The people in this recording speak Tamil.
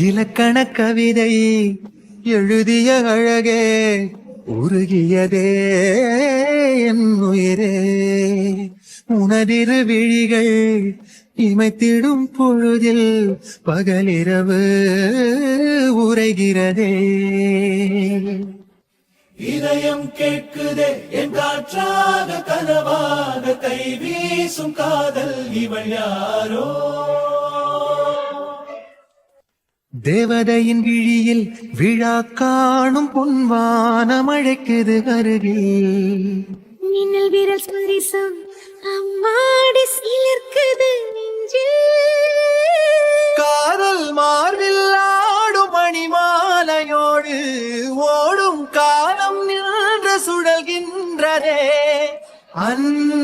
இலக்கண கவிதை எழுதிய அழகே உருகியதே என் உயிரே உனதிரு விழிகள் இமைத்திடும் பொழுதில் பகலிரவு உரைகிறதே இதயம் கேட்குதே என் காற்றாக கனவாக கை வீசும் காதல் இவள் யாரோ தேவதையின் விழியில் விழா காணும் பொன்வானம் அழைக்குது அருகில் மின்னல் வீரல் ஸ்பரிசம் அம்மாடி சிலிர்க்குது நெஞ்சில் காதல் மார்பில் ஆடும் மணிமாலையோடு ஓடும் காலம் நின்று சுழல்கின்றதே அன்பு